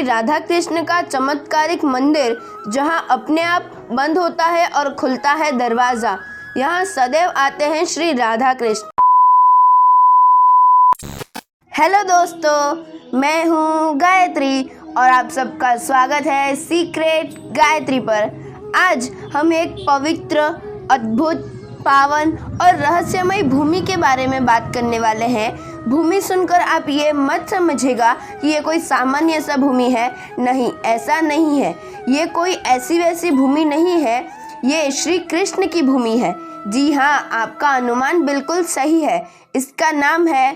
राधा कृष्ण का चमत्कारिक मंदिर जहां अपने आप बंद होता है और खुलता है दरवाजा। यहाँ सदैव आते हैं श्री राधा कृष्ण। हेलो दोस्तों, मैं हूँ गायत्री और आप सबका स्वागत है सीक्रेट गायत्री पर। आज हम एक पवित्र, अद्भुत, पावन और रहस्यमय भूमि के बारे में बात करने वाले हैं। भूमि सुनकर आप ये मत समझिएगा कि ये कोई सामान्य सा भूमि है। नहीं, ऐसा नहीं है। ये कोई ऐसी वैसी भूमि नहीं है। ये श्री कृष्ण की भूमि है। जी हाँ, आपका अनुमान बिल्कुल सही है। इसका नाम है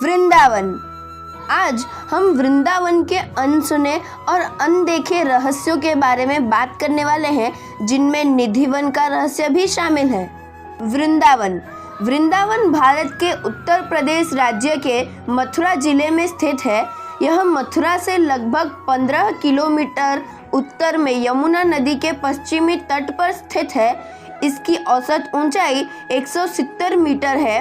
वृंदावन। आज हम वृंदावन के अनसुने और अनदेखे रहस्यों के बारे में बात करने वाले हैं, जिनमें निधिवन का रहस्य भी शामिल है। वृंदावन भारत के उत्तर प्रदेश राज्य के मथुरा जिले में स्थित है। यह मथुरा से लगभग 15 किलोमीटर उत्तर में यमुना नदी के पश्चिमी तट पर स्थित है। इसकी औसत ऊंचाई 170 मीटर है।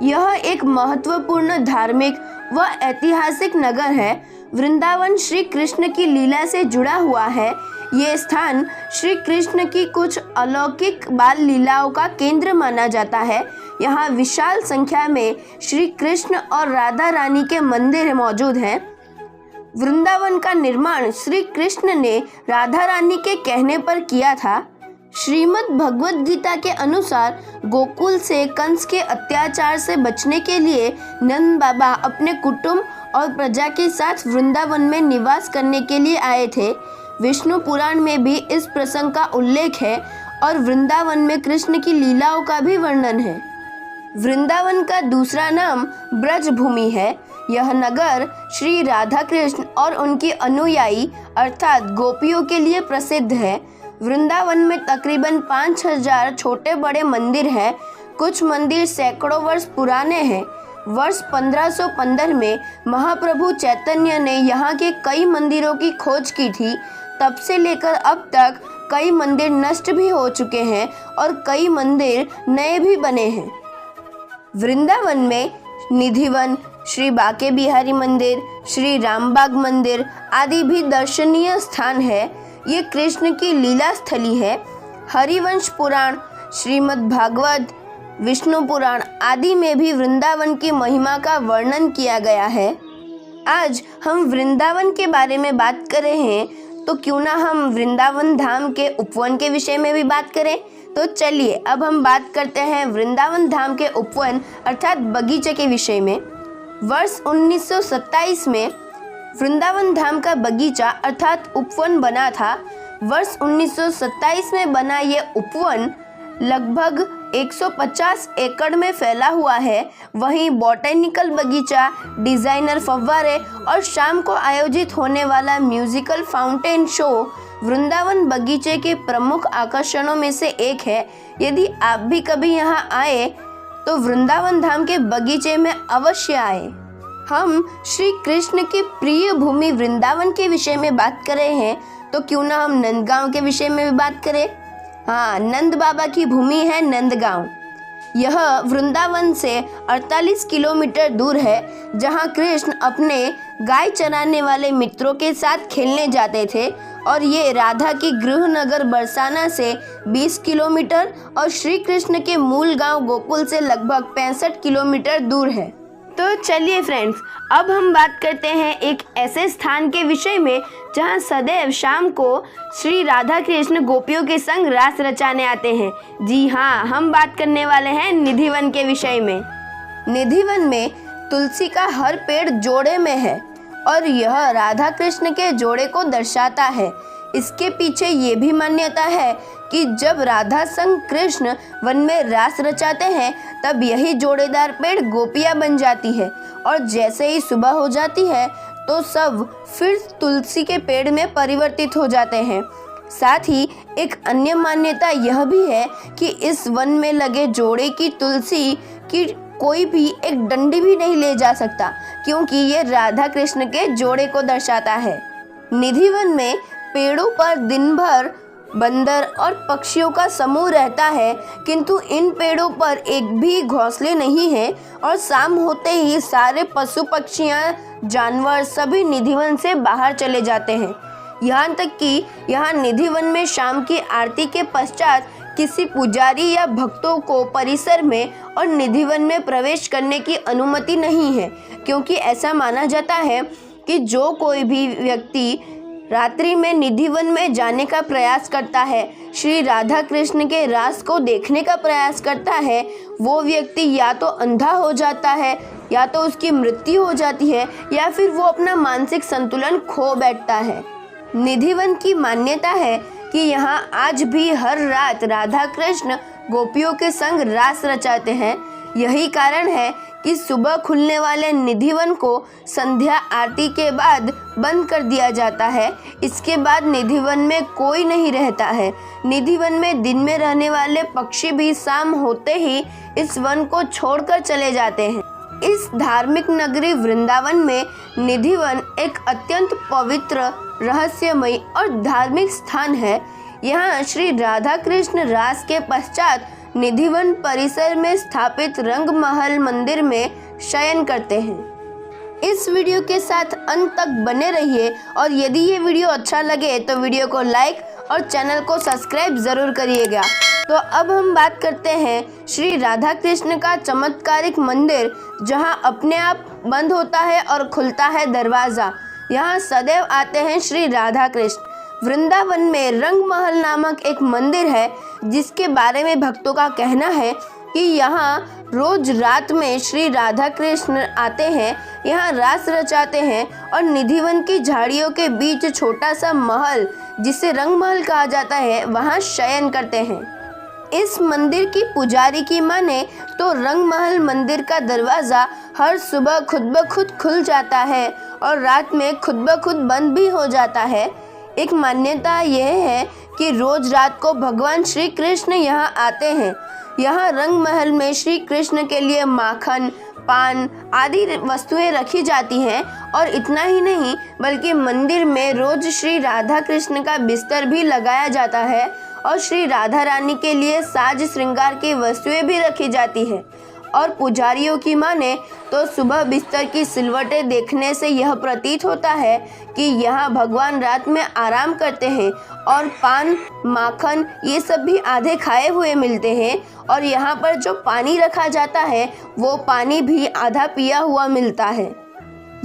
यह एक महत्वपूर्ण धार्मिक व ऐतिहासिक नगर है। वृंदावन श्री कृष्ण की लीला से जुड़ा हुआ है। ये स्थान श्री कृष्ण की कुछ अलौकिक बाल लीलाओं का केंद्र माना जाता है। यहाँ विशाल संख्या में श्री कृष्ण और राधा रानी के मंदिर मौजूद हैं। वृंदावन का निर्माण श्री कृष्ण ने राधा रानी के कहने पर किया था। श्रीमद् भगवद गीता के अनुसार गोकुल से कंस के अत्याचार से बचने के लिए नंद बाबा अपने कुटुंब और प्रजा के साथ वृंदावन में निवास करने के लिए आए थे। विष्णु पुराण में भी इस प्रसंग का उल्लेख है और वृंदावन में कृष्ण की लीलाओं का भी वर्णन है। वृंदावन का दूसरा नाम ब्रज भूमि है। यह नगर श्री राधा कृष्ण और उनकी अनुयायी अर्थात गोपियों के लिए प्रसिद्ध है। वृंदावन में तकरीबन 5000 छोटे बड़े मंदिर हैं। कुछ मंदिर सैकड़ों वर्ष पुराने हैं। वर्ष 1515 में महाप्रभु चैतन्य ने यहाँ के कई मंदिरों की खोज की थी। तब से लेकर अब तक कई मंदिर नष्ट भी हो चुके हैं और कई मंदिर नए भी बने हैं। वृंदावन में निधिवन, श्री बाके बिहारी मंदिर, श्री रामबाग मंदिर आदि भी दर्शनीय स्थान है। ये कृष्ण की लीला स्थली है। हरिवंश पुराण, श्रीमद् भागवत, विष्णु पुराण आदि में भी वृंदावन की महिमा का वर्णन किया गया है। आज हम वृंदावन के बारे में बात कर रहे हैं, तो क्यों ना हम वृंदावन धाम के उपवन के विषय में भी बात करें। तो चलिए अब हम बात करते हैं वृंदावन धाम के उपवन अर्थात बगीचे के विषय में। वर्ष 1927 में वृंदावन धाम का बगीचा अर्थात उपवन बना था। वर्ष 1927 में बना ये उपवन लगभग 150 एकड़ में फैला हुआ है। वहीं बॉटेनिकल बगीचा, डिजाइनर फव्वारे और शाम को आयोजित होने वाला म्यूजिकल फाउंटेन शो वृंदावन बगीचे के प्रमुख आकर्षणों में से एक है। यदि आप भी कभी यहाँ आए तो वृंदावन धाम के बगीचे में अवश्य आए। हम श्री कृष्ण की प्रिय भूमि वृंदावन के विषय में बात कर रहे हैं, तो क्यों ना हम नंदगांव के विषय में भी बात करें। हाँ, नंद बाबा की भूमि है नंदगांव। यह वृंदावन से 48 किलोमीटर दूर है, जहाँ कृष्ण अपने गाय चराने वाले मित्रों के साथ खेलने जाते थे। और ये राधा की गृहनगर बरसाना से 20 किलोमीटर और श्री कृष्ण के मूल गांव गोकुल से लगभग 65 किलोमीटर दूर है। तो चलिए फ्रेंड्स, अब हम बात करते हैं एक ऐसे स्थान के विषय में जहां सदैव शाम को श्री राधा कृष्ण गोपियों के संग रास रचाने आते हैं। जी हाँ, हम बात करने वाले हैं निधिवन के विषय में। निधिवन में तुलसी का हर पेड़ जोड़े में है और यह राधा कृष्ण के जोड़े को दर्शाता है। इसके पीछे ये भी मान्यता है कि जब राधा संग कृष्ण वन में रास रचाते हैं, तब यही जोड़ेदार पेड़ गोपियां बन जाती है और जैसे ही सुबह हो जाती है तो सब फिर तुलसी के पेड़ में परिवर्तित हो जाते हैं। साथ ही एक अन्य मान्यता यह भी है कि इस वन में लगे जोड़े की तुलसी की कोई भी एक डंडी भी नहीं ले जा सकता, क्योंकि ये राधा कृष्ण के जोड़े को दर्शाता है। निधिवन में पेड़ों पर दिन भर बंदर और पक्षियों का समूह रहता है, किंतु इन पेड़ों पर एक भी घोंसले नहीं है और शाम होते ही सारे पशु पक्षियां जानवर सभी निधिवन से बाहर चले जाते हैं। यहाँ तक कि यहाँ निधिवन में शाम की आरती के पश्चात किसी पुजारी या भक्तों को परिसर में और निधिवन में प्रवेश करने की अनुमति नहीं है, क्योंकि ऐसा माना जाता है कि जो कोई भी व्यक्ति रात्रि में निधिवन में जाने का प्रयास करता है, श्री राधा कृष्ण के रास को देखने का प्रयास करता है, वो व्यक्ति या तो अंधा हो जाता है, या तो उसकी मृत्यु हो जाती है, या फिर वो अपना मानसिक संतुलन खो बैठता है। निधिवन की मान्यता है कि यहाँ आज भी हर रात राधा कृष्ण गोपियों के संग रास रचाते हैं। यही कारण है कि सुबह खुलने वाले निधिवन को संध्या आरती के बाद बंद कर दिया जाता है। इसके बाद निधिवन में कोई नहीं रहता है। निधिवन में दिन में रहने वाले पक्षी भी शाम होते ही इस वन को छोड़कर चले जाते हैं। इस धार्मिक नगरी वृंदावन में निधिवन एक अत्यंत पवित्र, रहस्यमय और धार्मिक स्थान है। यहाँ श्री राधा कृष्ण रास के पश्चात निधिवन परिसर में स्थापित रंग महल मंदिर में शयन करते हैं। इस वीडियो के साथ अंत तक बने रहिए और यदि ये वीडियो अच्छा लगे तो वीडियो को लाइक और चैनल को सब्सक्राइब ज़रूर करिएगा। तो अब हम बात करते हैं श्री राधा कृष्ण का चमत्कारिक मंदिर, जहां अपने आप बंद होता है और खुलता है दरवाज़ा। यहाँ सदैव आते हैं श्री राधा कृष्ण। वृंदावन में रंग महल नामक एक मंदिर है, जिसके बारे में भक्तों का कहना है कि यहाँ रोज रात में श्री राधा कृष्ण आते हैं, यहाँ रास रचाते हैं और निधिवन की झाड़ियों के बीच छोटा सा महल, जिसे रंग महल कहा जाता है, वहाँ शयन करते हैं। इस मंदिर की पुजारी की माने तो रंग महल मंदिर का दरवाज़ा हर सुबह खुद ब खुद खुल जाता है और रात में खुद ब खुद बंद भी हो जाता है। एक मान्यता यह है कि रोज रात को भगवान श्री कृष्ण यहाँ आते हैं। यहाँ रंग महल में श्री कृष्ण के लिए माखन, पान आदि वस्तुएं रखी जाती हैं और इतना ही नहीं बल्कि मंदिर में रोज श्री राधा कृष्ण का बिस्तर भी लगाया जाता है और श्री राधा रानी के लिए साज श्रृंगार की वस्तुएं भी रखी जाती है। और पुजारियों की माने तो सुबह बिस्तर की सिलवटें देखने से यह प्रतीत होता है कि यहाँ भगवान रात में आराम करते हैं और पान, माखन ये सब भी आधे खाए हुए मिलते हैं और यहाँ पर जो पानी रखा जाता है वो पानी भी आधा पिया हुआ मिलता है।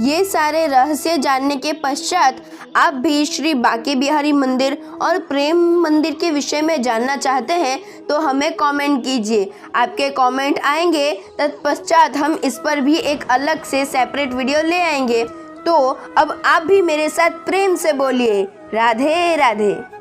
ये सारे रहस्य जानने के पश्चात आप भी श्री बांके बिहारी मंदिर और प्रेम मंदिर के विषय में जानना चाहते हैं तो हमें कमेंट कीजिए। आपके कमेंट आएंगे, तत्पश्चात हम इस पर भी एक अलग से सेपरेट वीडियो ले आएंगे। तो अब आप भी मेरे साथ प्रेम से बोलिए, राधे राधे।